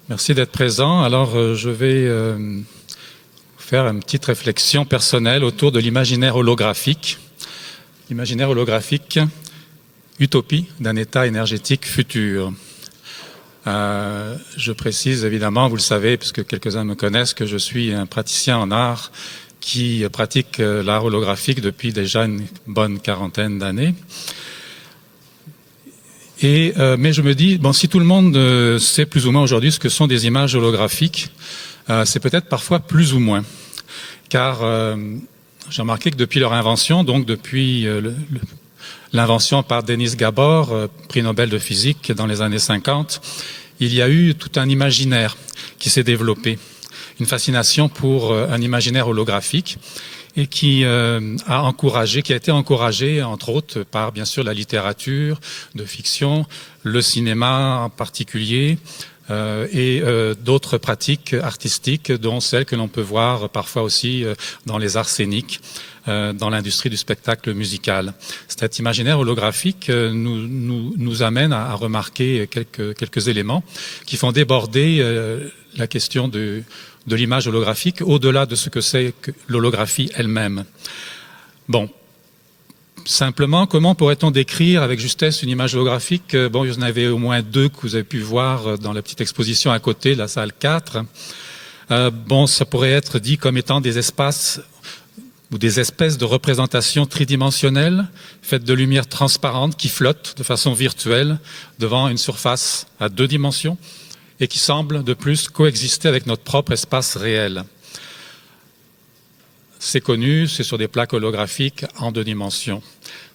Merci d'être présent. Alors, je vais faire une petite réflexion personnelle autour de l'imaginaire holographique. L'imaginaire holographique, utopie d'un état énergétique futur. Je précise évidemment, vous le savez, puisque quelques-uns me connaissent, que je suis un praticien en art qui pratique l'art holographique depuis déjà une bonne quarantaine d'années. Mais je me dis, bon, si tout le monde sait plus ou moins aujourd'hui ce que sont des images holographiques, c'est peut-être parfois plus ou moins. Car j'ai remarqué que depuis leur invention, donc depuis l'invention par Denis Gabor, prix Nobel de physique dans les années 50, il y a eu tout un imaginaire qui s'est développé, une fascination pour un imaginaire holographique et qui a été encouragé entre autres par bien sûr la littérature de fiction, le cinéma en particulier, et d'autres pratiques artistiques, dont celles que l'on peut voir parfois aussi dans les arts scéniques, dans l'industrie du spectacle musical. Cet imaginaire holographique nous amène à remarquer quelques éléments qui font déborder la question de l'image holographique au-delà de ce que c'est que l'holographie elle-même. Bon. Simplement, comment pourrait-on décrire avec justesse une image holographique? Bon, il y en avait au moins deux que vous avez pu voir dans la petite exposition à côté, la salle 4. Bon, ça pourrait être dit comme étant des espaces ou des espèces de représentations tridimensionnelles faites de lumière transparente qui flottent de façon virtuelle devant une surface à 2 dimensions et qui semblent de plus coexister avec notre propre espace réel. C'est connu, c'est sur des plaques holographiques en 2 dimensions.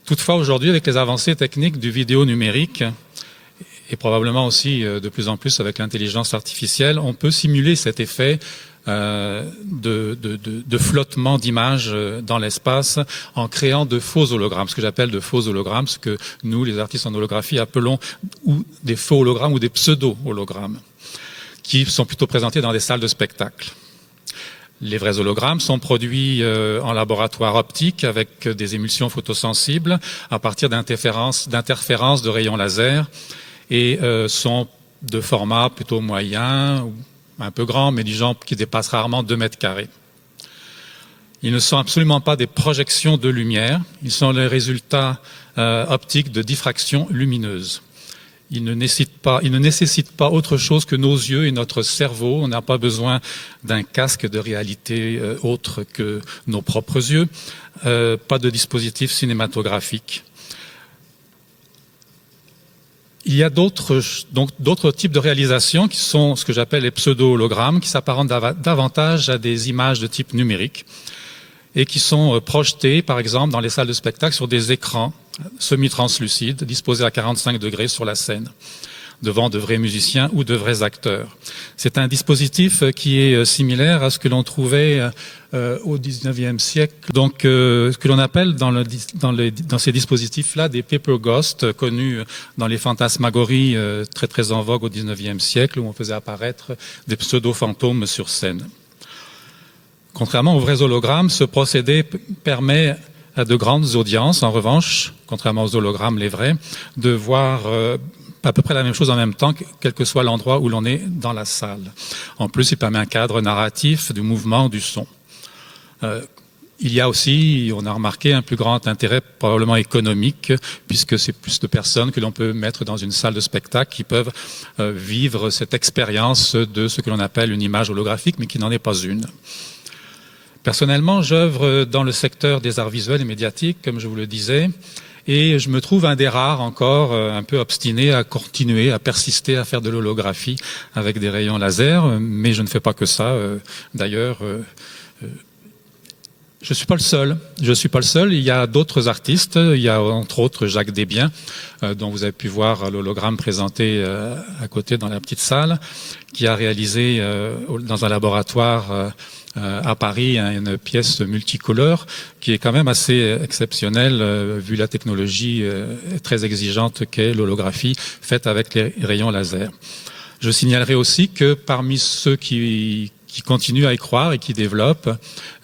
Toutefois, aujourd'hui, avec les avancées techniques du vidéo numérique, et probablement aussi de plus en plus avec l'intelligence artificielle, on peut simuler cet effet de flottement d'images dans l'espace en créant de faux hologrammes, ce que j'appelle de faux hologrammes, ce que nous, les artistes en holographie, appelons ou des faux hologrammes ou des pseudo-hologrammes, qui sont plutôt présentés dans des salles de spectacle. Les vrais hologrammes sont produits en laboratoire optique avec des émulsions photosensibles à partir d'interférences de rayons laser et sont de format plutôt moyen ou un peu grand, mais du genre qui dépasse rarement 2 mètres carrés. Ils ne sont absolument pas des projections de lumière, ils sont les résultats optiques de diffraction lumineuse. Il ne nécessite pas autre chose que nos yeux et notre cerveau. On n'a pas besoin d'un casque de réalité autre que nos propres yeux. Pas de dispositif cinématographique. Il y a d'autres types de réalisations qui sont ce que j'appelle les pseudo-hologrammes, qui s'apparentent davantage à des images de type numérique et qui sont projetées, par exemple, dans les salles de spectacle sur des écrans semi-translucides, disposés à 45 degrés sur la scène, devant de vrais musiciens ou de vrais acteurs. C'est un dispositif qui est similaire à ce que l'on trouvait au XIXe siècle, donc ce que l'on appelle dans ces dispositifs-là des paper ghosts, connus dans les fantasmagories très très en vogue au XIXe siècle, où on faisait apparaître des pseudo-fantômes sur scène. Contrairement aux vrais hologrammes, ce procédé permet à de grandes audiences, en revanche, contrairement aux hologrammes, les vrais, de voir à peu près la même chose en même temps, quel que soit l'endroit où l'on est dans la salle. En plus, il permet un cadre narratif du mouvement, du son. Il y a aussi, on a remarqué, un plus grand intérêt probablement économique, puisque c'est plus de personnes que l'on peut mettre dans une salle de spectacle qui peuvent vivre cette expérience de ce que l'on appelle une image holographique, mais qui n'en est pas une. Personnellement, j'œuvre dans le secteur des arts visuels et médiatiques, comme je vous le disais, et je me trouve un des rares encore un peu obstiné à continuer, à persister à faire de l'holographie avec des rayons laser, mais je ne fais pas que ça. D'ailleurs, je suis pas le seul. Je suis pas le seul. Il y a d'autres artistes. Il y a entre autres Jacques Desbiens, dont vous avez pu voir l'hologramme présenté à côté dans la petite salle, qui a réalisé dans un laboratoire à Paris une pièce multicolore qui est quand même assez exceptionnelle vu la technologie très exigeante qu'est l'holographie faite avec les rayons laser. Je signalerai aussi que parmi ceux qui continuent à y croire et qui développent,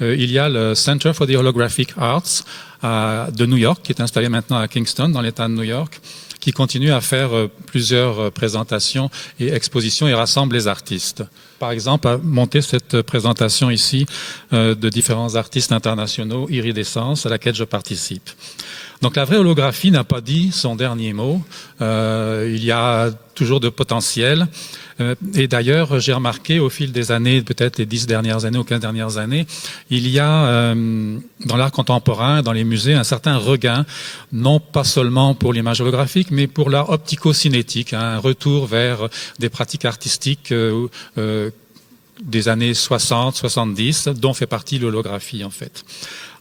il y a le Center for the Holographic Arts de New York, qui est installé maintenant à Kingston, dans l'État de New York, qui continue à faire plusieurs présentations et expositions et rassemble les artistes. Par exemple, à monter cette présentation ici de différents artistes internationaux, Iridescence, à laquelle je participe. Donc la vraie holographie n'a pas dit son dernier mot. Il y a toujours de potentiel. Et d'ailleurs, j'ai remarqué au fil des années, peut-être les 10 dernières années ou 15 dernières années, il y a dans l'art contemporain, dans les musées, un certain regain, non pas seulement pour l'image holographique, mais pour l'art optico-cinétique, un retour vers des pratiques artistiques des années 60, 70, dont fait partie l'holographie en fait.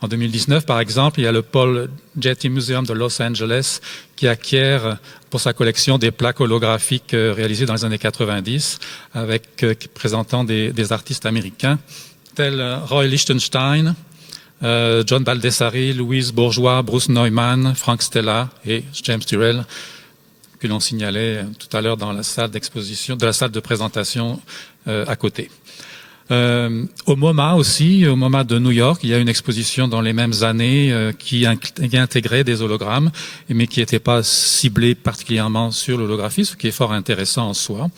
En 2019, par exemple, il y a le Paul Getty Museum de Los Angeles qui acquiert pour sa collection des plaques holographiques réalisées dans les années 90, présentant des artistes américains tels Roy Lichtenstein, John Baldessari, Louise Bourgeois, Bruce Neumann, Frank Stella et James Turrell, que l'on signalait tout à l'heure dans la salle d'exposition, de la salle de présentation à côté. Au MoMA aussi, au MoMA de New York, il y a une exposition dans les mêmes années qui intégrait des hologrammes, mais qui n'était pas ciblée particulièrement sur l'holographie, ce qui est fort intéressant en soi.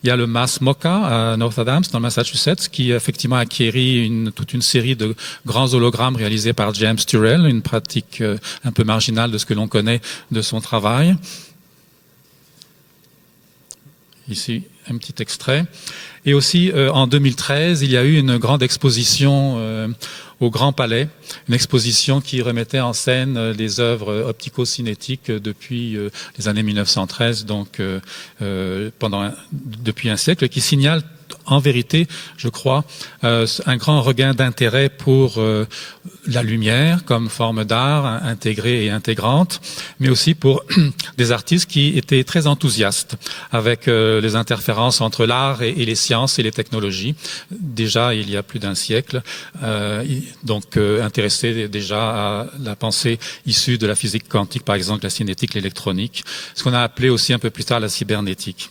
Il y a le MAS MoCA à North Adams, dans le Massachusetts, qui effectivement a acquéri toute une série de grands hologrammes réalisés par James Turrell, une pratique un peu marginale de ce que l'on connaît de son travail. Ici, un petit extrait. Et aussi, en 2013, il y a eu une grande exposition au Grand Palais, une exposition qui remettait en scène les œuvres optico-cinétiques depuis les années 1913, donc depuis un siècle, qui signale en vérité, je crois, un grand regain d'intérêt pour la lumière comme forme d'art intégrée et intégrante, mais aussi pour des artistes qui étaient très enthousiastes avec les interférences entre l'art et les sciences et les technologies, déjà il y a plus d'un siècle, donc intéressés déjà à la pensée issue de la physique quantique, par exemple la cinétique, l'électronique, ce qu'on a appelé aussi un peu plus tard la cybernétique.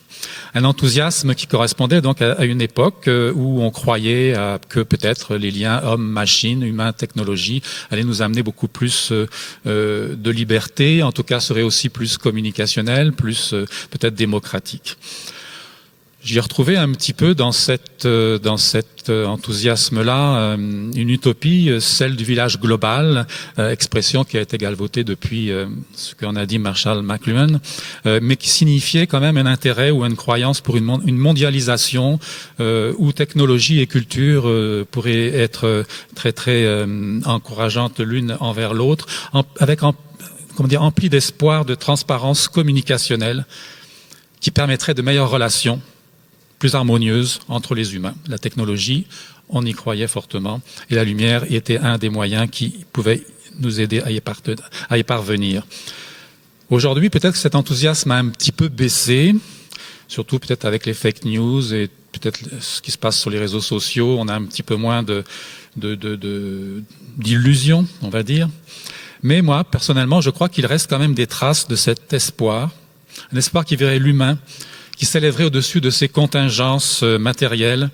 Un enthousiasme qui correspondait donc à une époque où on croyait que peut-être les liens homme-machine, humain-technologie allaient nous amener beaucoup plus de liberté, en tout cas seraient aussi plus communicationnels, plus peut-être démocratiques. J'y ai retrouvé un petit peu dans cet enthousiasme-là une utopie, celle du village global, expression qui a été galvaudée depuis ce qu'en a dit Marshall McLuhan, mais qui signifiait quand même un intérêt ou une croyance pour une mondialisation où technologie et culture pourraient être très très encourageantes l'une envers l'autre, avec empli d'espoir, de transparence communicationnelle qui permettrait de meilleures relations plus harmonieuse entre les humains. La technologie, on y croyait fortement, et la lumière était un des moyens qui pouvait nous aider à y parvenir. Aujourd'hui, peut-être que cet enthousiasme a un petit peu baissé, surtout peut-être avec les fake news et peut-être ce qui se passe sur les réseaux sociaux. On a un petit peu moins d'illusions, on va dire. Mais moi, personnellement, je crois qu'il reste quand même des traces de cet espoir, un espoir qui verrait l'humain, qui s'élèverait au-dessus de ces contingences matérielles,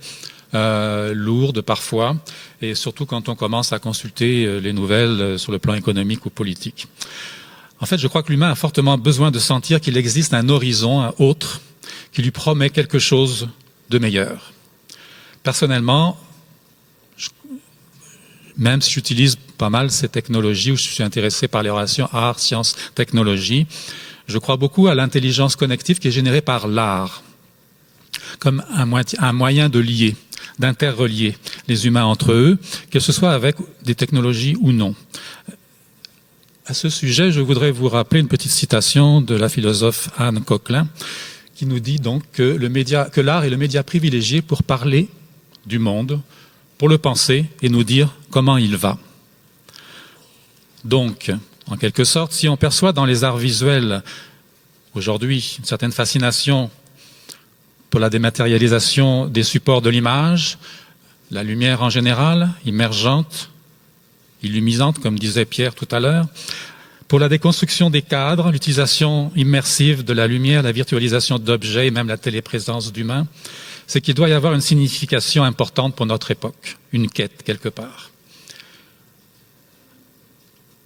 lourdes parfois, et surtout quand on commence à consulter les nouvelles sur le plan économique ou politique. En fait, je crois que l'humain a fortement besoin de sentir qu'il existe un horizon, un autre, qui lui promet quelque chose de meilleur. Personnellement, même si j'utilise pas mal ces technologies, ou je suis intéressé par les relations art, sciences, technologie, je crois beaucoup à l'intelligence connective qui est générée par l'art, comme un moyen de lier, d'interrelier les humains entre eux, que ce soit avec des technologies ou non. À ce sujet, je voudrais vous rappeler une petite citation de la philosophe Anne Coquelin, qui nous dit donc que l'art est le média privilégié pour parler du monde, pour le penser et nous dire comment il va. Donc, en quelque sorte, si on perçoit dans les arts visuels aujourd'hui une certaine fascination pour la dématérialisation des supports de l'image, la lumière en général, immergente, illumisante, comme disait Pierre tout à l'heure, pour la déconstruction des cadres, l'utilisation immersive de la lumière, la virtualisation d'objets et même la téléprésence d'humains, c'est qu'il doit y avoir une signification importante pour notre époque, une quête quelque part.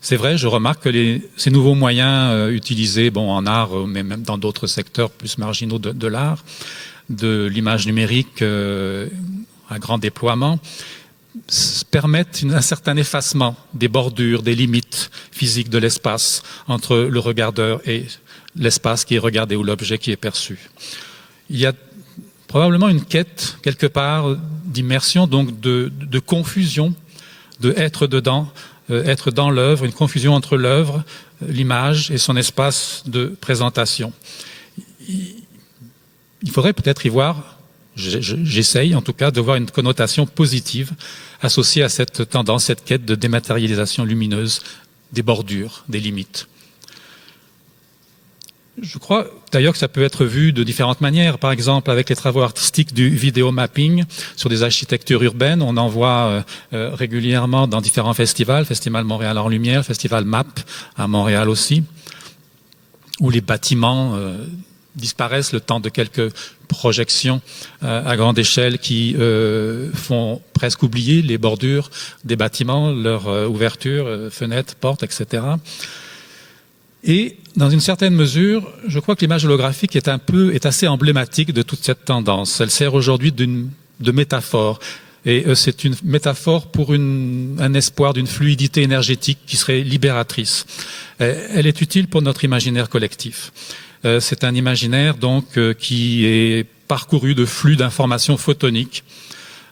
c'est vrai, je remarque que ces nouveaux moyens utilisés en art, mais même dans d'autres secteurs plus marginaux de l'art, de l'image numérique à grand déploiement, permettent un certain effacement des bordures, des limites physiques de l'espace entre le regardeur et l'espace qui est regardé ou l'objet qui est perçu. Il y a probablement une quête, quelque part, d'immersion, donc de confusion, de être dedans, être dans l'œuvre, une confusion entre l'œuvre, l'image et son espace de présentation. Il faudrait peut-être y voir, j'essaye en tout cas, de voir une connotation positive associée à cette tendance, cette quête de dématérialisation lumineuse des bordures, des limites. Je crois d'ailleurs que ça peut être vu de différentes manières. Par exemple, avec les travaux artistiques du vidéo mapping sur des architectures urbaines, on en voit régulièrement dans différents festivals, Festival Montréal en Lumière, Festival MAP à Montréal aussi, où les bâtiments disparaissent le temps de quelques projections à grande échelle qui font presque oublier les bordures des bâtiments, leur ouverture, fenêtres, portes, etc. Et dans une certaine mesure, je crois que l'image holographique est assez emblématique de toute cette tendance. Elle sert aujourd'hui de métaphore. Et c'est une métaphore pour un espoir d'une fluidité énergétique qui serait libératrice. Elle est utile pour notre imaginaire collectif. C'est un imaginaire donc qui est parcouru de flux d'informations photoniques,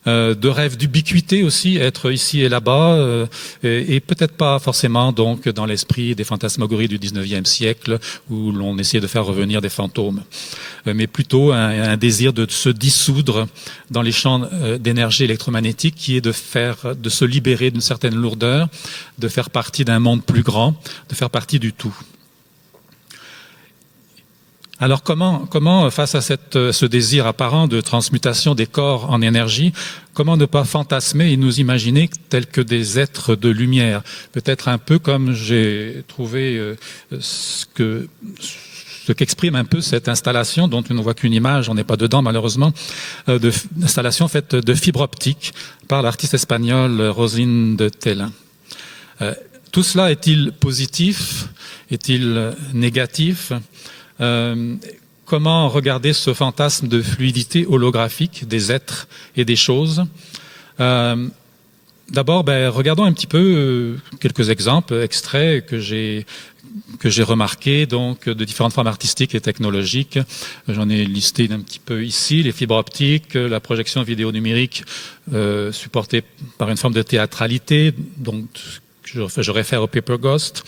de rêves d'ubiquité aussi, être ici et là-bas, et peut-être pas forcément donc dans l'esprit des fantasmagories du 19e siècle où l'on essayait de faire revenir des fantômes, mais plutôt un désir de se dissoudre dans les champs d'énergie électromagnétique qui est de se libérer d'une certaine lourdeur, de faire partie d'un monde plus grand, de faire partie du tout. Alors comment face à ce désir apparent de transmutation des corps en énergie, comment ne pas fantasmer et nous imaginer tels que des êtres de lumière? Peut-être un peu comme j'ai trouvé ce qu'exprime un peu cette installation dont on ne voit qu'une image, on n'est pas dedans malheureusement, d'installation faite de fibre optique par l'artiste espagnole Rosine de Tellin. Tout cela est-il positif? Est-il négatif? Comment regarder ce fantasme de fluidité holographique des êtres et des choses? D'abord, regardons un petit peu quelques exemples, extraits que j'ai remarqués donc de différentes formes artistiques et technologiques. J'en ai listé un petit peu ici, les fibres optiques, la projection vidéo numérique supportée par une forme de théâtralité, donc je réfère au Paper Ghost.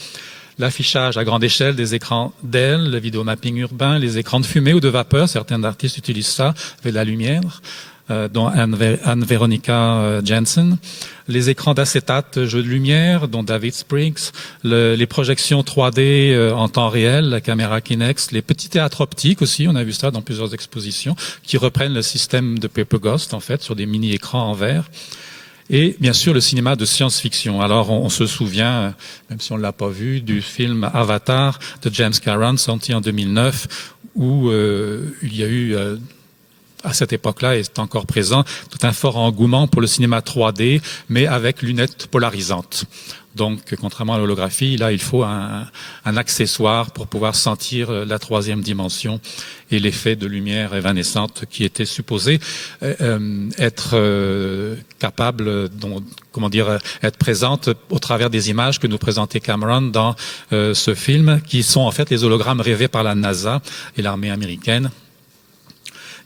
L'affichage à grande échelle des écrans d'ailes, le vidéomapping urbain, les écrans de fumée ou de vapeur, certains artistes utilisent ça avec la lumière, dont Anne-Veronica Jensen, les écrans d'acétate, jeux de lumière, dont David Spriggs, les projections 3D en temps réel, la caméra Kinex, les petits théâtres optiques aussi, on a vu ça dans plusieurs expositions, qui reprennent le système de Paper Ghost, en fait, sur des mini-écrans en verre. Et bien sûr le cinéma de science-fiction. Alors on se souvient, même si on ne l'a pas vu, du film Avatar de James Cameron sorti en 2009 où il y a eu à cette époque-là, et c'est encore présent, tout un fort engouement pour le cinéma 3D, mais avec lunettes polarisantes. Donc, contrairement à l'holographie, là, il faut un accessoire pour pouvoir sentir la troisième dimension et l'effet de lumière évanescente qui était supposé être capable, être présente au travers des images que nous présentait Cameron dans ce film, qui sont en fait les hologrammes rêvés par la NASA et l'armée américaine,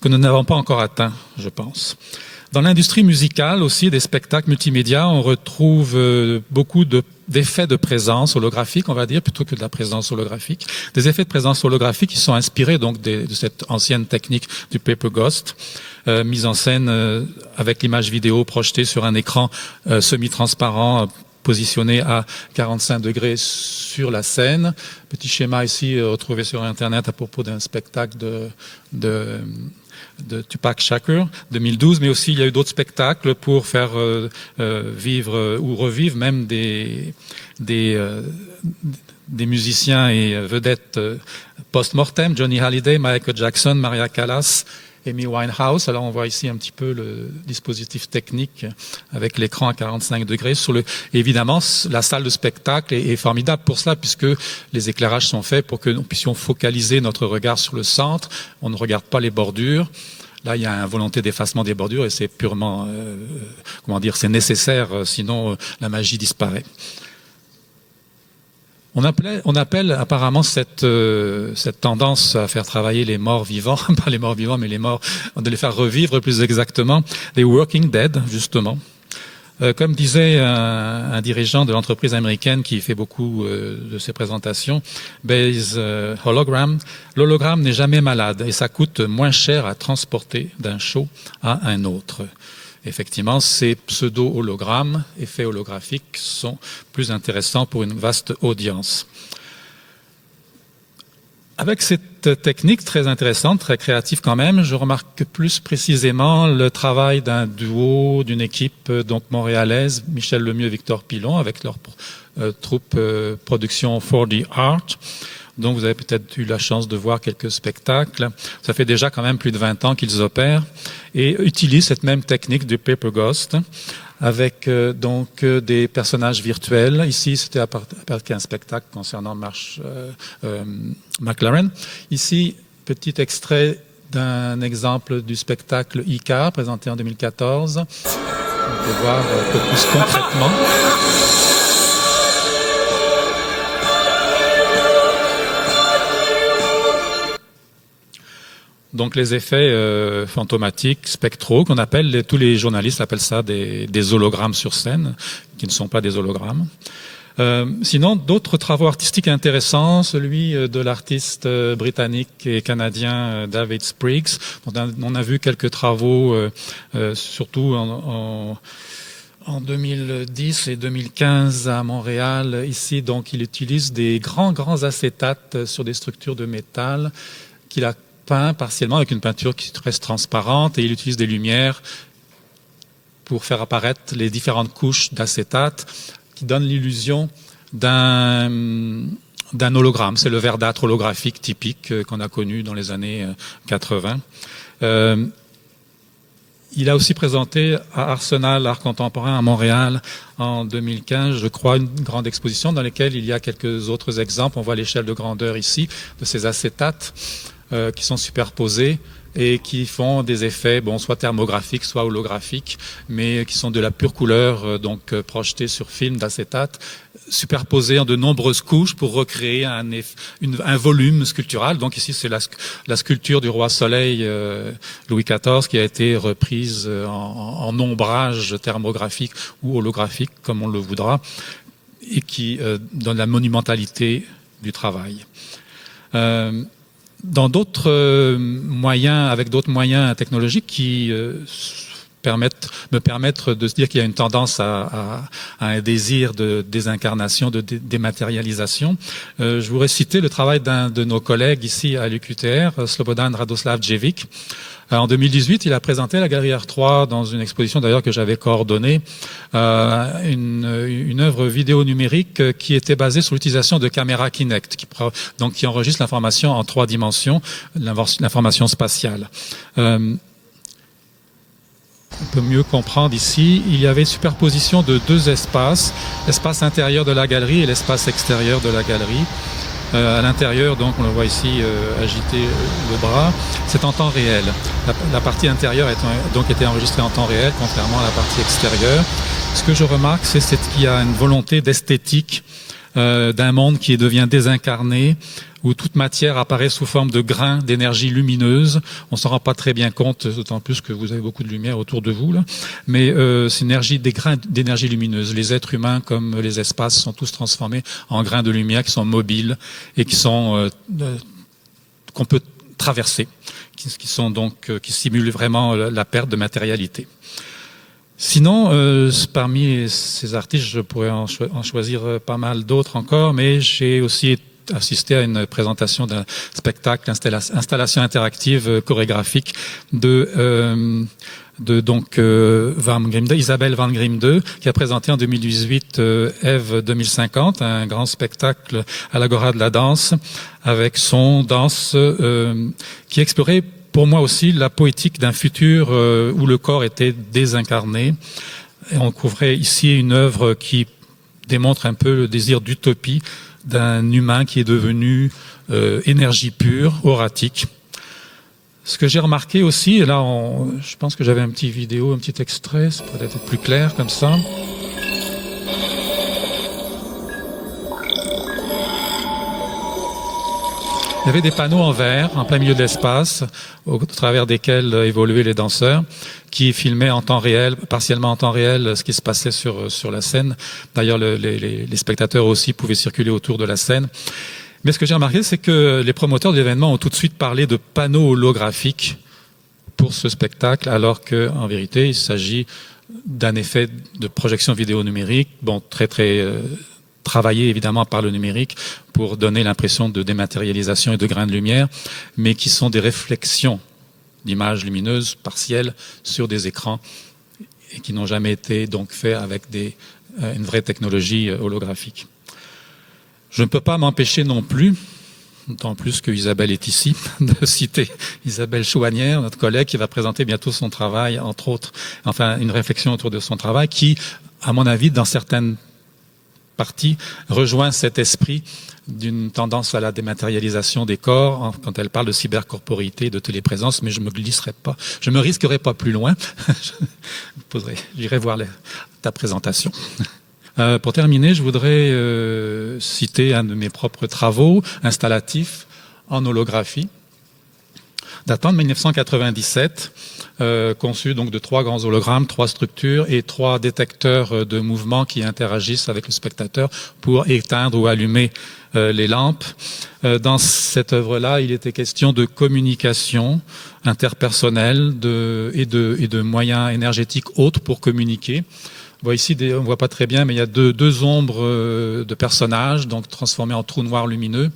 que nous n'avons pas encore atteint, je pense. Dans l'industrie musicale aussi, des spectacles multimédia, on retrouve beaucoup d'effets de présence holographique, on va dire, plutôt que de la présence holographique. Des effets de présence holographique qui sont inspirés donc de cette ancienne technique du Paper Ghost, mise en scène avec l'image vidéo projetée sur un écran semi-transparent positionné à 45 degrés sur la scène. Petit schéma ici retrouvé sur Internet à propos d'un spectacle de Tupac Shakur 2012, mais aussi il y a eu d'autres spectacles pour faire vivre ou revivre même des musiciens et vedettes post-mortem, Johnny Hallyday, Michael Jackson, Maria Callas Amy Winehouse. Alors on voit ici un petit peu le dispositif technique avec l'écran à 45 degrés. Évidemment, la salle de spectacle est formidable pour cela, puisque les éclairages sont faits pour que nous puissions focaliser notre regard sur le centre. On ne regarde pas les bordures. Là, il y a une volonté d'effacement des bordures et c'est purement, c'est nécessaire, sinon la magie disparaît. On appelle apparemment cette tendance à faire travailler les morts vivants, pas les morts vivants, mais les morts, de les faire revivre plus exactement, les Walking Dead, justement. Comme disait un dirigeant de l'entreprise américaine qui fait beaucoup de ses présentations, Bayes Hologram, l'hologramme n'est jamais malade et ça coûte moins cher à transporter d'un show à un autre. Effectivement, ces pseudo-hologrammes, effets holographiques, sont plus intéressants pour une vaste audience. Avec cette technique très intéressante, très créative quand même, je remarque plus précisément le travail d'un duo, d'une équipe donc montréalaise, Michel Lemieux et Victor Pilon, avec leur troupe production 4D Art. Donc vous avez peut-être eu la chance de voir quelques spectacles. Ça fait déjà quand même plus de 20 ans qu'ils opèrent et utilisent cette même technique du Paper Ghost avec des personnages virtuels. Ici, c'était à partir d'un spectacle concernant McLaren. Ici, petit extrait d'un exemple du spectacle Icar, présenté en 2014. On peut voir un peu plus concrètement. Donc les effets fantomatiques, spectraux, qu'on appelle, tous les journalistes appellent ça des hologrammes sur scène, qui ne sont pas des hologrammes. Sinon, d'autres travaux artistiques intéressants, celui de l'artiste britannique et canadien David Spriggs. On a vu quelques travaux, surtout en 2010 et 2015 à Montréal. Ici, donc, il utilise des grands acétates sur des structures de métal qu'il a peint partiellement avec une peinture qui reste transparente et il utilise des lumières pour faire apparaître les différentes couches d'acétate qui donnent l'illusion d'un hologramme. C'est le verdâtre holographique typique qu'on a connu dans les années 80. Il a aussi présenté à Arsenal l'art contemporain à Montréal en 2015, je crois, une grande exposition dans laquelle il y a quelques autres exemples. On voit l'échelle de grandeur ici de ces acétates qui sont superposés et qui font des effets, soit thermographiques, soit holographiques, mais qui sont de la pure couleur, projetés sur film d'acétate, superposés en de nombreuses couches pour recréer un volume sculptural. Donc ici, c'est la sculpture du roi Soleil Louis XIV qui a été reprise en ombrage thermographique ou holographique, comme on le voudra, et qui donne la monumentalité du travail. Dans d'autres moyens, avec d'autres moyens technologiques qui me permettre de se dire qu'il y a une tendance à un désir de désincarnation, de dématérialisation. Je voudrais citer le travail d'un de nos collègues ici à l'UQTR, Slobodan Radoslavjevic. En 2018, il a présenté à la Galerie R3, dans une exposition d'ailleurs que j'avais coordonnée, une œuvre vidéo numérique qui était basée sur l'utilisation de caméras Kinect, qui enregistre l'information en 3 dimensions, l'information spatiale. On peut mieux comprendre ici, il y avait superposition de 2 espaces, l'espace intérieur de la galerie et l'espace extérieur de la galerie. À l'intérieur, donc, on le voit ici agiter le bras, c'est en temps réel. La partie intérieure a donc été enregistrée en temps réel, contrairement à la partie extérieure. Ce que je remarque, c'est qu'il y a une volonté d'esthétique d'un monde qui devient désincarné, où toute matière apparaît sous forme de grains d'énergie lumineuse. On s'en rend pas très bien compte, d'autant plus que vous avez beaucoup de lumière autour de vous, là. Mais c'est des grains d'énergie lumineuse. Les êtres humains, comme les espaces, sont tous transformés en grains de lumière qui sont mobiles et qui sont qu'on peut traverser, qui simulent vraiment la perte de matérialité. Sinon, parmi ces artistes, je pourrais en choisir pas mal d'autres encore, mais j'ai aussi assisté à une présentation d'un spectacle, installation interactive chorégraphique Isabelle Van Grim II, qui a présenté en 2018 Eve 2050, un grand spectacle à l'Agora de la danse, avec son danse qui explorait pour moi aussi la poétique d'un futur où le corps était désincarné. Et on couvrait ici une œuvre qui démontre un peu le désir d'utopie d'un humain qui est devenu énergie pure, auratique. Ce que j'ai remarqué aussi, et là je pense que j'avais un petit extrait, ça pourrait être plus clair comme ça. Il y avait des panneaux en verre en plein milieu de l'espace, au travers desquels évoluaient les danseurs, qui filmaient en temps réel, partiellement en temps réel, ce qui se passait sur la scène. D'ailleurs, les spectateurs aussi pouvaient circuler autour de la scène. Mais ce que j'ai remarqué, c'est que les promoteurs de l'événement ont tout de suite parlé de panneaux holographiques pour ce spectacle, alors qu'en vérité, il s'agit d'un effet de projection vidéo numérique, bon, très travaillé évidemment par le numérique pour donner l'impression de dématérialisation et de grains de lumière, mais qui sont des réflexions d'images lumineuses partielles sur des écrans et qui n'ont jamais été donc faits avec une vraie technologie holographique. Je ne peux pas m'empêcher non plus, d'autant plus que Isabelle est ici, de citer Isabelle Chouanière, notre collègue, qui va présenter bientôt son travail, entre autres, enfin une réflexion autour de son travail, qui, à mon avis, dans certaines partie rejoint cet esprit d'une tendance à la dématérialisation des corps quand elle parle de cybercorporité, de téléprésence, mais je me risquerai pas plus loin. J'irai voir ta présentation. Pour terminer, je voudrais citer un de mes propres travaux installatifs en holographie, datant de 1997, conçu donc de 3 grands hologrammes, 3 structures et 3 détecteurs de mouvement qui interagissent avec le spectateur pour éteindre ou allumer les lampes. Dans cette œuvre-là, il était question de communication interpersonnelle et de moyens énergétiques autres pour communiquer. On voit ici, on ne voit pas très bien, mais il y a deux ombres de personnages, donc transformés en trous noirs lumineux,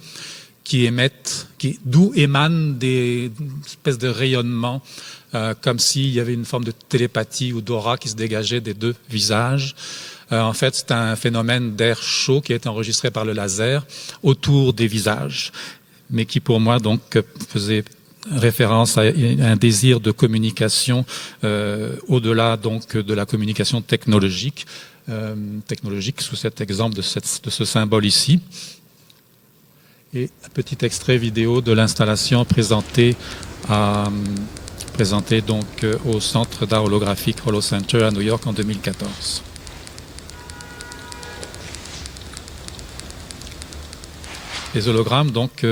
d'où émanent des espèces de rayonnements, comme s'il y avait une forme de télépathie ou d'aura qui se dégageait des deux visages. En fait, c'est un phénomène d'air chaud qui a été enregistré par le laser autour des visages, mais qui pour moi donc faisait référence à un désir de communication au-delà donc de la communication technologique, sous cet exemple de ce symbole ici. Et un petit extrait vidéo de l'installation présentée donc au Centre d'art holographique Holo Center à New York en 2014. Les hologrammes donc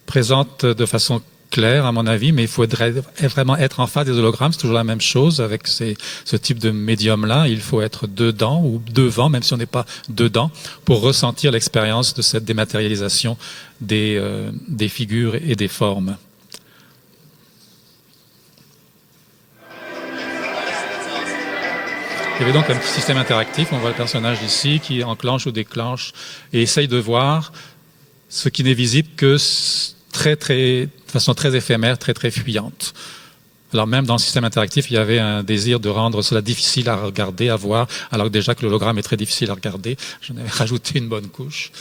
présentent de façon clair, à mon avis, mais il faudrait vraiment être en face des hologrammes. C'est toujours la même chose avec ce type de médium-là. Il faut être dedans ou devant, même si on n'est pas dedans, pour ressentir l'expérience de cette dématérialisation des figures et des formes. Il y avait donc un petit système interactif. On voit le personnage ici qui enclenche ou déclenche et essaye de voir ce qui n'est visible que de façon très éphémère, très fuyante. Alors même dans le système interactif, il y avait un désir de rendre cela difficile à regarder, à voir, alors que déjà que l'hologramme est très difficile à regarder. J'en avais rajouté une bonne couche.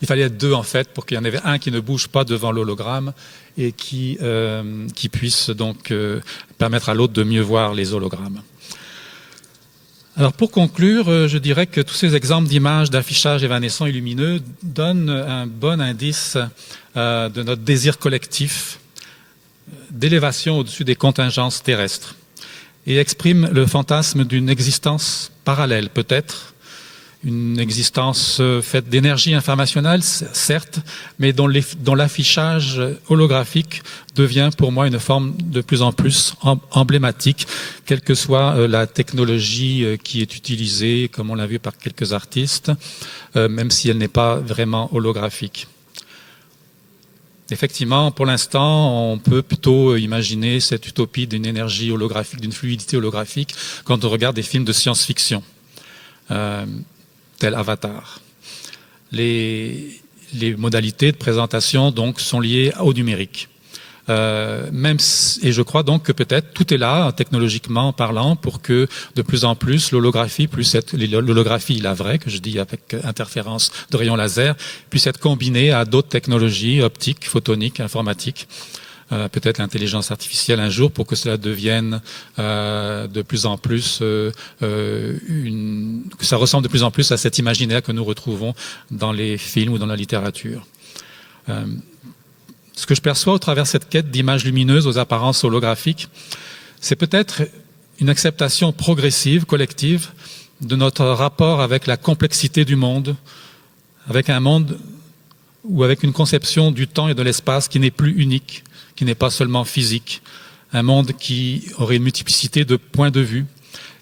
Il fallait être 2 en fait pour qu'il y en ait un qui ne bouge pas devant l'hologramme et qui puisse donc permettre à l'autre de mieux voir les hologrammes. Alors pour conclure, je dirais que tous ces exemples d'images, d'affichages évanescents et lumineux donnent un bon indice de notre désir collectif d'élévation au-dessus des contingences terrestres et expriment le fantasme d'une existence parallèle, peut-être, une existence faite d'énergie informationnelle, certes, mais dont l'affichage holographique devient pour moi une forme de plus en plus emblématique, quelle que soit la technologie qui est utilisée, comme on l'a vu par quelques artistes, même si elle n'est pas vraiment holographique. Effectivement, pour l'instant, on peut plutôt imaginer cette utopie d'une énergie holographique, d'une fluidité holographique, quand on regarde des films de science-fiction. Tel Avatar. Les modalités de présentation donc sont liées au numérique. Et je crois donc que peut-être tout est là, technologiquement parlant, pour que de plus en plus l'holographie, l'holographie, la vraie, que je dis avec interférence de rayons laser, puisse être combinée à d'autres technologies optiques, photoniques, informatiques, peut-être l'intelligence artificielle un jour, pour que cela devienne de plus en plus que ça ressemble de plus en plus à cet imaginaire que nous retrouvons dans les films ou dans la littérature. Ce que je perçois au travers de cette quête d'images lumineuses aux apparences holographiques, c'est peut-être une acceptation progressive, collective, de notre rapport avec la complexité du monde, avec un monde ou avec une conception du temps et de l'espace qui n'est plus unique, qui n'est pas seulement physique, un monde qui aurait une multiplicité de points de vue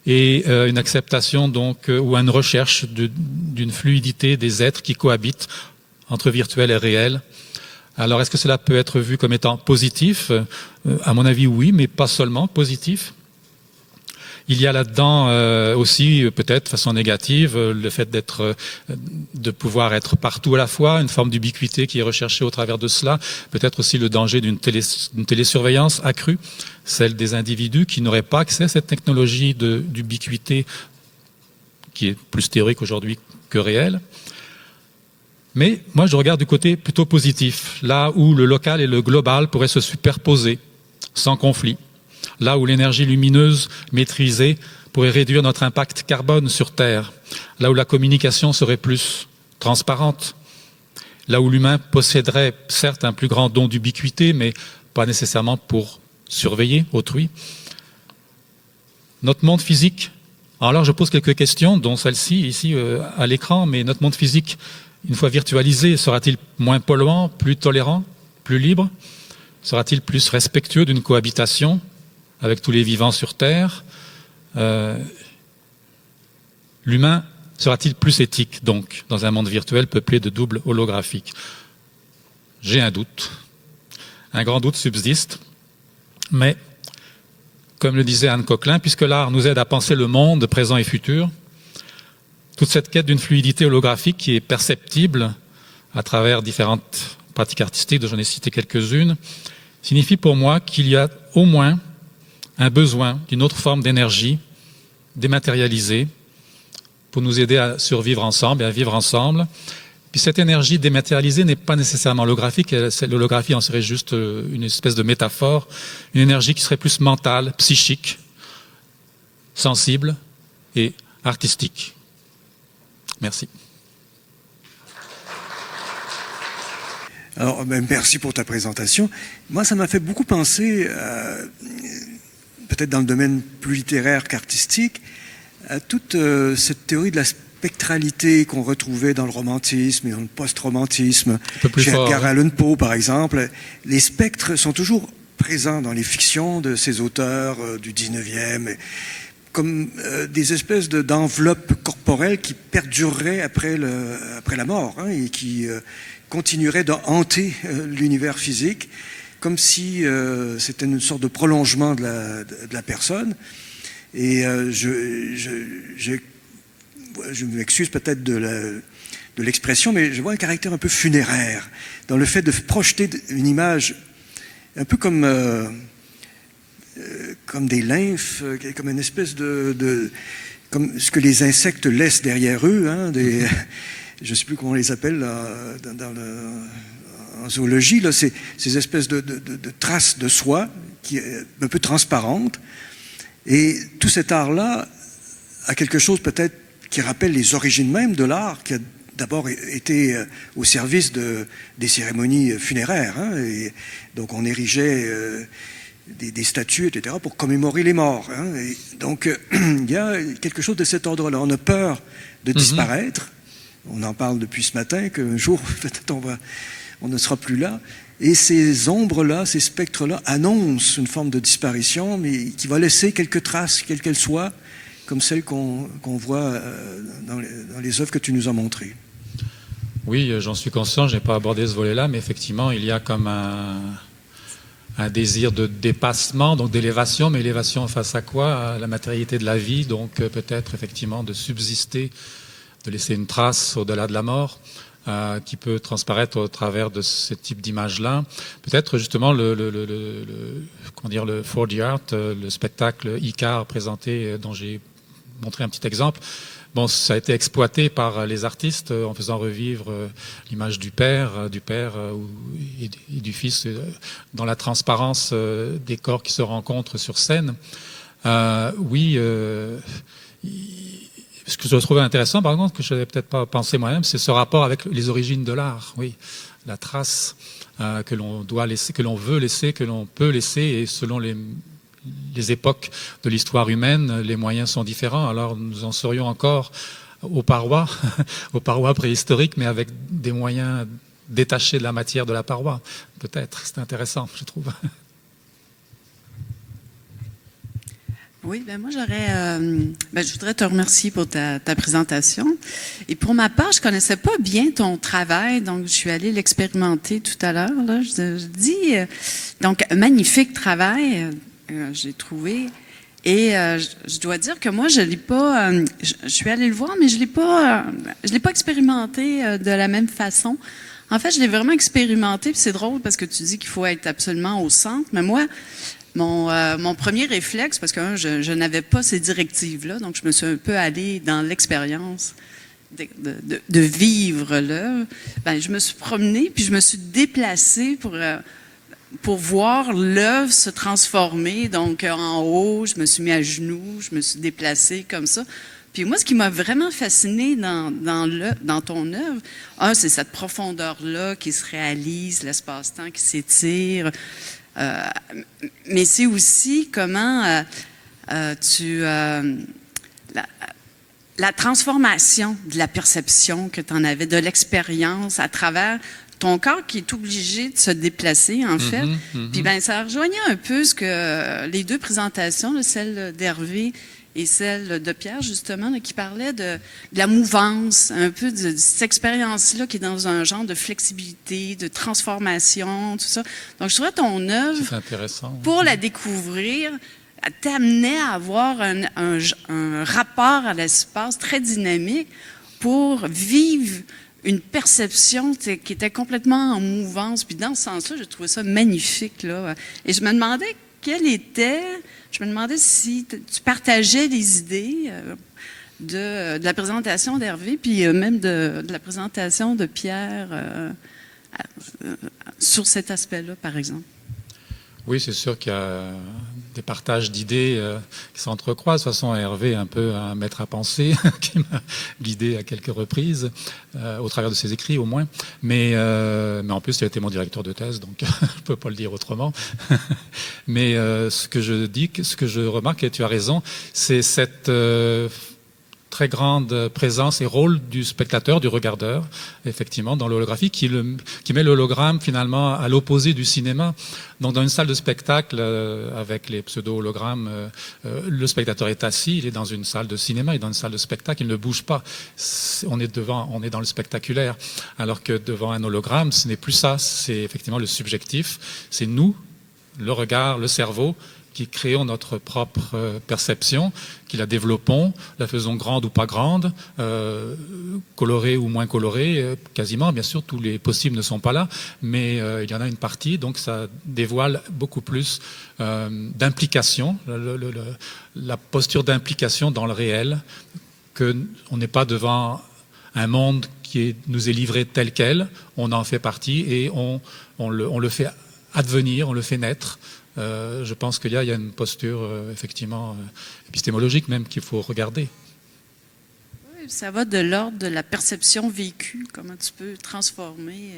et une acceptation donc ou une recherche d'une fluidité des êtres qui cohabitent entre virtuel et réel. Alors, est-ce que cela peut être vu comme étant positif? À mon avis, oui, mais pas seulement positif. Il y a là-dedans aussi, peut-être de façon négative, le fait de pouvoir être partout à la fois, une forme d'ubiquité qui est recherchée au travers de cela. Peut-être aussi le danger d'une télésurveillance accrue, celle des individus qui n'auraient pas accès à cette technologie d'ubiquité qui est plus théorique aujourd'hui que réelle. Mais moi, je regarde du côté plutôt positif, là où le local et le global pourraient se superposer sans conflit, là où l'énergie lumineuse maîtrisée pourrait réduire notre impact carbone sur Terre, là où la communication serait plus transparente, là où l'humain posséderait certes un plus grand don d'ubiquité, mais pas nécessairement pour surveiller autrui. Notre monde physique, alors je pose quelques questions, dont celle-ci ici à l'écran, mais notre monde physique, une fois virtualisé, sera-t-il moins polluant, plus tolérant, plus libre? Sera-t-il plus respectueux d'une cohabitation avec tous les vivants sur Terre? L'humain sera-t-il plus éthique, donc, dans un monde virtuel peuplé de doubles holographiques? J'ai un doute. Un grand doute subsiste. Mais, comme le disait Anne Coquelin, puisque l'art nous aide à penser le monde présent et futur, toute cette quête d'une fluidité holographique qui est perceptible à travers différentes pratiques artistiques, dont j'en ai cité quelques-unes, signifie pour moi qu'il y a au moins un besoin d'une autre forme d'énergie dématérialisée pour nous aider à survivre ensemble et à vivre ensemble. Puis cette énergie dématérialisée n'est pas nécessairement holographique, l'holographie en serait juste une espèce de métaphore, une énergie qui serait plus mentale, psychique, sensible et artistique. Merci. Alors, merci pour ta présentation. Moi, ça m'a fait beaucoup penser, peut-être dans le domaine plus littéraire qu'artistique, à toute cette théorie de la spectralité qu'on retrouvait dans le romantisme et dans le post-romantisme. Chez Edgar Allan Poe, par exemple, les spectres sont toujours présents dans les fictions de ces auteurs du 19e. Comme des espèces d'enveloppes corporelles qui perdureraient après la mort, hein, et qui continueraient de hanter l'univers physique, comme si c'était une sorte de prolongement de la personne. Et je m'excuse peut-être de l'expression, mais je vois un caractère un peu funéraire dans le fait de projeter une image un peu comme des lymphes, comme une espèce comme ce que les insectes laissent derrière eux, hein, je ne sais plus comment on les appelle là, en zoologie, là, ces espèces de traces de soie qui est un peu transparentes. Et tout cet art-là a quelque chose peut-être qui rappelle les origines même de l'art, qui a d'abord été au service des cérémonies funéraires, hein, et donc on érigeait des statues, etc., pour commémorer les morts. Hein. Et donc, il y a quelque chose de cet ordre-là. On a peur de disparaître. On en parle depuis ce matin, qu'un jour, peut-être, on ne sera plus là. Et ces ombres-là, ces spectres-là, annoncent une forme de disparition, mais qui va laisser quelques traces, quelles qu'elles soient, comme celles qu'on voit dans les œuvres que tu nous as montrées. Oui, j'en suis conscient, je n'ai pas abordé ce volet-là, mais effectivement, il y a comme un désir de dépassement, donc d'élévation, mais élévation face à quoi? À la matérialité de la vie, donc peut-être effectivement de subsister, de laisser une trace au-delà de la mort. qui peut transparaître au travers de ce type d'image-là. Peut-être justement le 4D Art, le spectacle Icar présenté, dont j'ai montré un petit exemple. Bon, ça a été exploité par les artistes en faisant revivre l'image du père et du fils dans la transparence des corps qui se rencontrent sur scène. Oui, ce que je trouvais intéressant, par contre, que je n'avais peut-être pas pensé moi-même, c'est ce rapport avec les origines de l'art. Oui, la trace que l'on doit laisser, que l'on veut laisser, que l'on peut laisser, et selon les époques de l'histoire humaine, les moyens sont différents. Alors nous en serions encore aux parois, aux parois préhistoriques, mais avec des moyens détachés de la matière de la paroi. Peut-être, c'est intéressant, je trouve. Oui, ben moi je voudrais te remercier pour ta présentation. Et pour ma part, je connaissais pas bien ton travail, donc je suis allée l'expérimenter tout à l'heure. Là, je dis donc un magnifique travail, j'ai trouvé. Et je dois dire que moi je l'ai pas, je suis allée le voir, mais je l'ai pas expérimenté de la même façon. En fait, je l'ai vraiment expérimenté. Puis c'est drôle parce que tu dis qu'il faut être absolument au centre, mais moi. Mon premier réflexe, parce que je n'avais pas ces directives-là, donc je me suis un peu allée dans l'expérience de vivre l'œuvre. Ben, je me suis promenée, puis je me suis déplacée pour voir l'œuvre se transformer. Donc, en haut, je me suis mis à genoux, je me suis déplacée comme ça. Puis moi, ce qui m'a vraiment fascinée dans ton œuvre, c'est cette profondeur-là qui se réalise, l'espace-temps qui s'étire. Mais c'est aussi comment la transformation de la perception que tu en avais, de l'expérience à travers ton corps qui est obligé de se déplacer, en fait. Puis ben, ça rejoignait un peu ce que les deux présentations, là, celle d'Hervé et celle de Pierre, justement, là, qui parlait de la mouvance, un peu de cette expérience-là qui est dans un genre de flexibilité, de transformation, tout ça. Donc, je trouvais ton œuvre, intéressant, pour la découvrir, t'amenait à avoir un rapport à l'espace très dynamique pour vivre une perception qui était complètement en mouvance. Puis dans ce sens-là, je trouvais ça magnifique, là. Et je me demandais je me demandais si tu partageais les idées de la présentation d'Hervé, puis même de la présentation de Pierre sur cet aspect-là, par exemple. Oui, c'est sûr qu'il y a des partages d'idées qui s'entrecroisent. De toute façon, Hervé est un peu un maître à penser qui m'a guidé à quelques reprises, au travers de ses écrits au moins. Mais en plus, il a été mon directeur de thèse, donc je ne peux pas le dire autrement. Mais ce que je remarque, et tu as raison, c'est cette très grande présence et rôle du spectateur, du regardeur, effectivement, dans l'holographie, qui met l'hologramme finalement à l'opposé du cinéma. Donc dans une salle de spectacle, avec les pseudo-hologrammes, le spectateur est assis, il est dans une salle de cinéma, il est dans une salle de spectacle, il ne bouge pas. On est dans le spectaculaire. Alors que devant un hologramme, ce n'est plus ça, c'est effectivement le subjectif, c'est nous, le regard, le cerveau, qui créons notre propre perception, qui la développons, la faisons grande ou pas grande, colorée ou moins colorée, quasiment, bien sûr, tous les possibles ne sont pas là, mais il y en a une partie, donc ça dévoile beaucoup plus d'implication, la posture d'implication dans le réel, qu'on n'est pas devant un monde qui nous est livré tel quel, on en fait partie et on le fait advenir, on le fait naître. Je pense qu'il y a une posture effectivement épistémologique même qu'il faut regarder. Oui, ça va de l'ordre de la perception vécue, comment tu peux transformer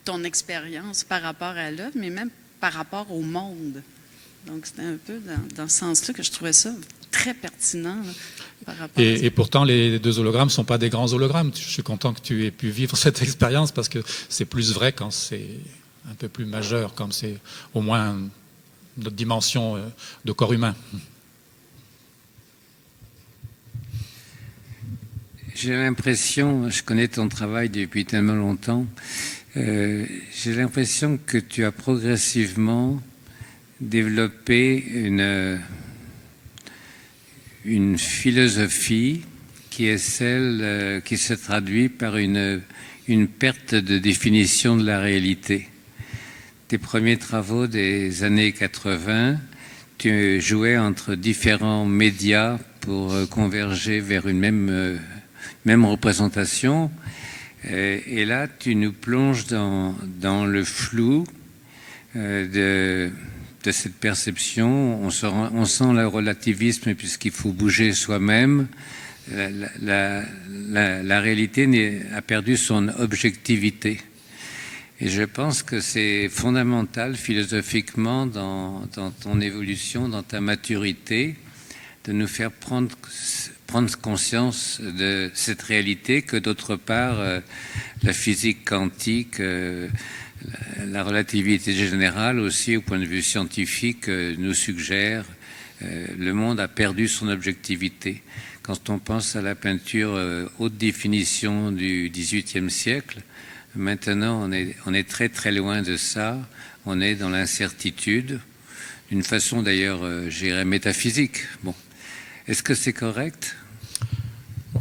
ton expérience par rapport à l'œuvre, mais même par rapport au monde. Donc c'était un peu dans ce sens-là que je trouvais ça très pertinent. Là, par rapport et pourtant, les deux hologrammes ne sont pas des grands hologrammes. Je suis content que tu aies pu vivre cette expérience parce que c'est plus vrai quand c'est un peu plus majeur, comme c'est au moins notre dimension de corps humain. J'ai l'impression, je connais ton travail depuis tellement longtemps, j'ai l'impression que tu as progressivement développé une philosophie qui est celle qui se traduit par une une perte de définition de la réalité. Tes premiers travaux des années 80, tu jouais entre différents médias pour converger vers une même représentation. Et là, tu nous plonges dans le flou de cette perception. On sent le relativisme puisqu'il faut bouger soi-même. La réalité a perdu son objectivité. Et je pense que c'est fondamental philosophiquement dans ton évolution, dans ta maturité, de nous faire prendre conscience de cette réalité que d'autre part la physique quantique, la relativité générale aussi au point de vue scientifique nous suggère. Le monde a perdu son objectivité. Quand on pense à la peinture haute définition du XVIIIe siècle, maintenant on est très très loin de ça. On est dans l'incertitude, d'une façon d'ailleurs, je dirais, métaphysique. Bon. Est-ce que c'est correct ?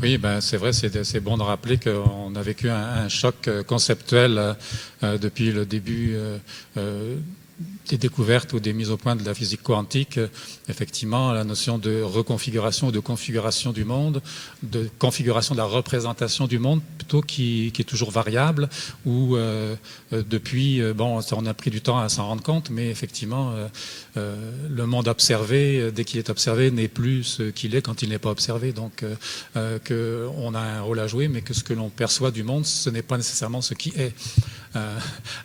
Oui, c'est vrai, c'est bon de rappeler qu'on a vécu un choc conceptuel depuis le début des découvertes ou des mises au point de la physique quantique. Effectivement, la notion de reconfiguration ou de configuration du monde, de configuration de la représentation du monde, plutôt qui est toujours variable, ou depuis, on a pris du temps à s'en rendre compte, mais effectivement, le monde observé, dès qu'il est observé, n'est plus ce qu'il est quand il n'est pas observé. Donc, qu'on a un rôle à jouer, mais que ce que l'on perçoit du monde, ce n'est pas nécessairement ce qui est.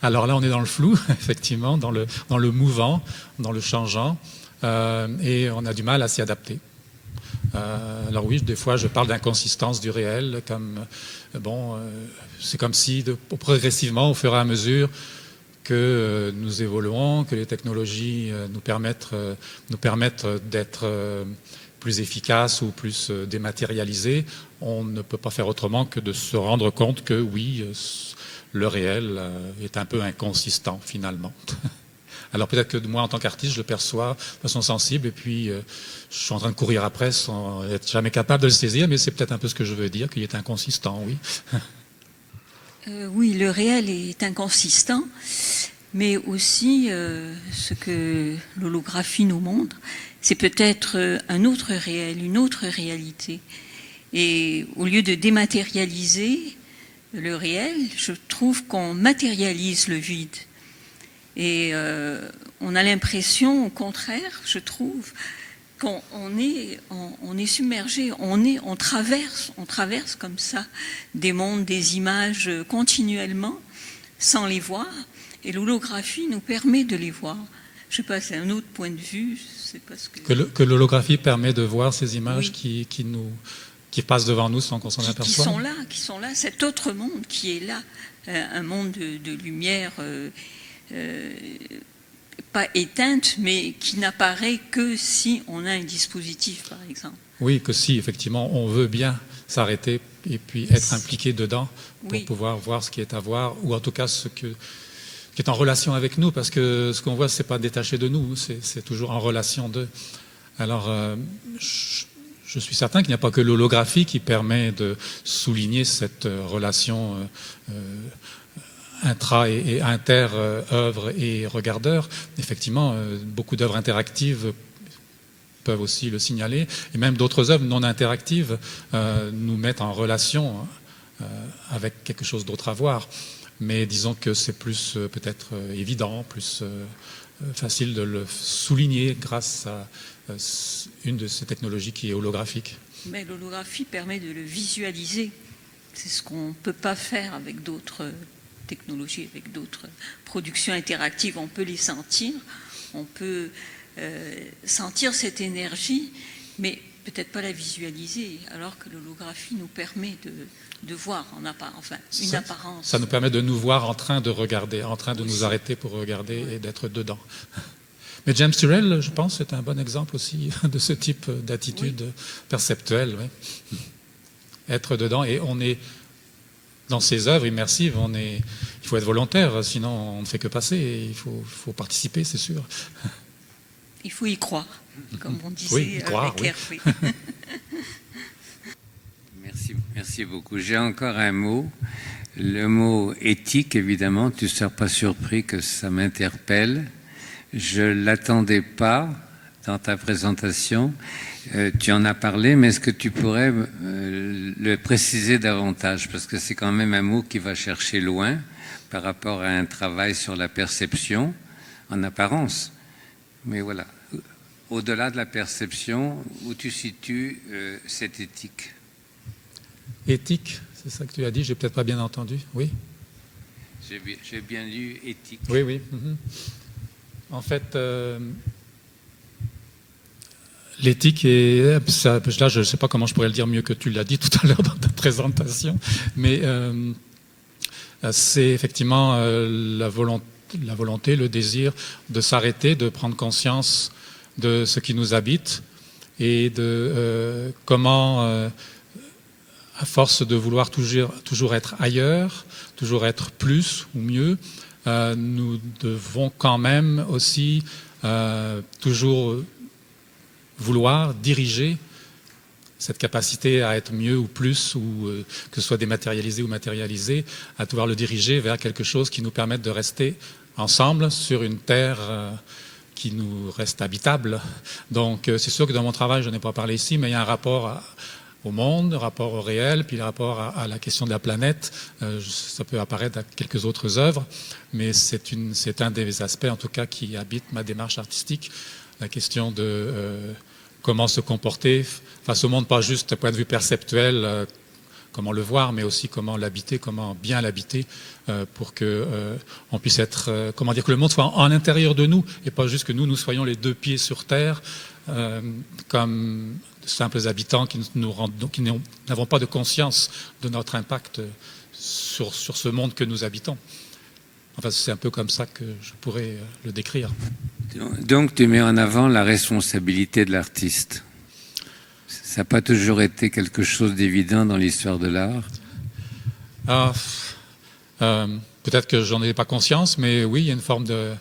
Alors là, on est dans le flou, effectivement, dans le mouvant, dans le changeant, et on a du mal à s'y adapter. Alors oui, des fois, je parle d'inconsistance du réel, comme c'est comme si progressivement, au fur et à mesure que nous évoluons, que les technologies nous permettent d'être plus efficaces ou plus dématérialisées, on ne peut pas faire autrement que de se rendre compte que oui, le réel est un peu inconsistant finalement. Alors peut-être que moi, en tant qu'artiste, je le perçois de façon sensible et puis je suis en train de courir après sans être jamais capable de le saisir, mais c'est peut-être un peu ce que je veux dire, qu'il est inconsistant, oui. Oui, le réel est inconsistant, mais aussi ce que l'holographie nous montre, c'est peut-être un autre réel, une autre réalité. Et au lieu de dématérialiser le réel, je trouve qu'on matérialise le vide. Et on a l'impression, au contraire, je trouve, qu'on est submergé, on traverse comme ça des mondes, des images continuellement, sans les voir. Et l'holographie nous permet de les voir. Je ne sais pas, c'est un autre point de vue. C'est parce que l'holographie permet de voir ces images qui passent devant nous sans qu'on s'en aperçoive. Qui sont là, cet autre monde qui est là, un monde de lumière pas éteinte, mais qui n'apparaît que si on a un dispositif, par exemple. Oui, que si, effectivement, on veut bien s'arrêter et puis être impliqué dedans pour pouvoir voir ce qui est à voir, ou en tout cas ce qui est en relation avec nous, parce que ce qu'on voit, c'est pas détaché de nous, c'est toujours en relation d'eux. Alors, je suis certain qu'il n'y a pas que l'holographie qui permet de souligner cette relation intra et inter œuvre et regardeur. Effectivement, beaucoup d'œuvres interactives peuvent aussi le signaler, et même d'autres œuvres non interactives nous mettent en relation avec quelque chose d'autre à voir. Mais disons que c'est plus peut-être évident, plus facile de le souligner grâce à une de ces technologies qui est holographique. Mais l'holographie permet de le visualiser. C'est ce qu'on ne peut pas faire avec d'autres technologies, avec d'autres productions interactives. On peut les sentir, on peut sentir cette énergie, mais peut-être pas la visualiser, alors que l'holographie nous permet de voir une apparence. Ça nous permet de nous voir en train de regarder, en train de nous arrêter pour regarder et d'être dedans. Mais James Turrell, je pense, est un bon exemple aussi de ce type d'attitude perceptuelle. Oui. Être dedans, et on est dans ces œuvres immersives, il faut être volontaire, sinon on ne fait que passer, et il faut participer, c'est sûr. Il faut y croire, comme on disait oui, y croire, avec oui. Merci beaucoup. J'ai encore un mot. Le mot éthique, évidemment, tu ne seras pas surpris que ça m'interpelle. Je ne l'attendais pas dans ta présentation. Tu en as parlé, mais est-ce que tu pourrais le préciser davantage? Parce que c'est quand même un mot qui va chercher loin par rapport à un travail sur la perception, en apparence. Mais voilà, au-delà de la perception, où tu situes cette éthique? Éthique, c'est ça que tu as dit, j'ai peut-être pas bien entendu, oui? J'ai bien lu éthique. Oui, oui. En fait, l'éthique est... Là, je ne sais pas comment je pourrais le dire mieux que tu l'as dit tout à l'heure dans ta présentation, mais c'est effectivement la volonté, le désir de s'arrêter, de prendre conscience de ce qui nous habite et de comment, à force de vouloir toujours être ailleurs, toujours être plus ou mieux, nous devons quand même aussi toujours vouloir diriger cette capacité à être mieux ou plus, ou que ce soit dématérialisé ou matérialisé, à devoir le diriger vers quelque chose qui nous permette de rester ensemble sur une terre qui nous reste habitable. Donc c'est sûr que dans mon travail, je n'ai pas parlé ici, mais il y a un rapport au monde, rapport au réel, puis le rapport à la question de la planète. Ça peut apparaître à quelques autres œuvres, mais c'est un des aspects, en tout cas, qui habite ma démarche artistique, la question de comment se comporter face au monde, pas juste d'un point de vue perceptuel, comment le voir, mais aussi comment l'habiter, comment bien l'habiter, pour que on puisse être, comment dire, que le monde soit en l'intérieur de nous, et pas juste que nous soyons les deux pieds sur terre, comme de simples habitants qui n'avons pas de conscience de notre impact sur ce monde que nous habitons. Enfin, c'est un peu comme ça que je pourrais le décrire. Donc, tu mets en avant la responsabilité de l'artiste. Ça n'a pas toujours été quelque chose d'évident dans l'histoire de l'art. Peut-être que j'en ai pas conscience, mais oui, il y a une forme de...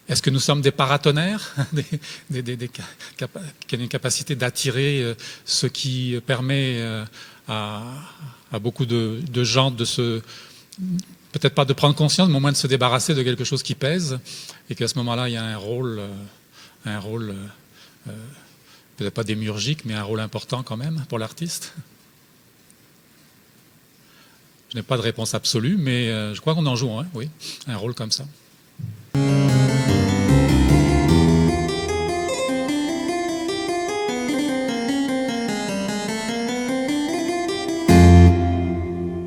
Est-ce que nous sommes des paratonnerres qui ont une capacité d'attirer ce qui permet à beaucoup de gens de se... Peut-être pas de prendre conscience, mais au moins de se débarrasser de quelque chose qui pèse, et qu'à ce moment-là, il y a un rôle peut-être pas démiurgique, mais un rôle important quand même pour l'artiste. Je n'ai pas de réponse absolue, mais je crois qu'on en joue, oui, un rôle comme ça.